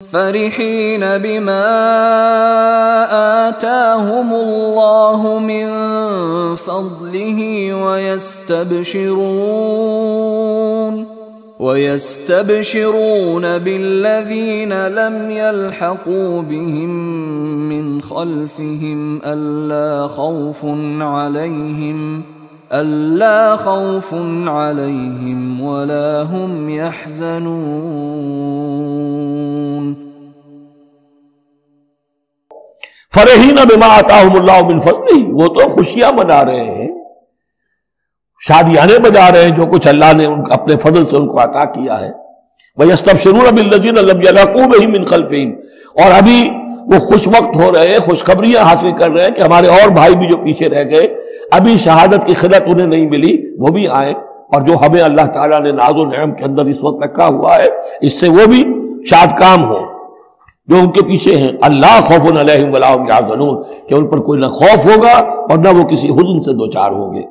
फरिहीन बिमा आताहुमुल्लाहु मिन फज़लिही वयस्तबशिरून बिल्लज़ीन लम यल्हक़ू बिहिम मिन खल्फ़िहिम अल्ला खौफ़ुन अलैहिम वला हुम यहज़नून। फरहीन बिमा आताहुमुल्लाहु मिन फज़लिही, वो तो खुशियां मना रहे हैं, शादियाने बजा रहे हैं जो कुछ अल्लाह ने उनका अपने फजल से उनको अता किया है। वयस्तबशिरून बिल्लज़ीन लम यल्हक़ू बिहिम मिन खल्फ़िहिम, और अभी वो खुश वक्त हो रहे हैं, खुशखबरियां हासिल कर रहे हैं कि हमारे और भाई भी जो पीछे रह गए, अभी शहादत की खिलत उन्हें नहीं मिली, वो भी आए, और जो हमें अल्लाह ताला ने नाज़ो नेम के अंदर इस वक्त रखा हुआ है, इससे वो भी शादकाम हो जो उनके पीछे हैं। अल्लाह खौफुन अलैहिम वला हुम यहज़नून, कि उन पर कोई ना खौफ होगा और ना वो किसी हुज़्न से दो चार होंगे।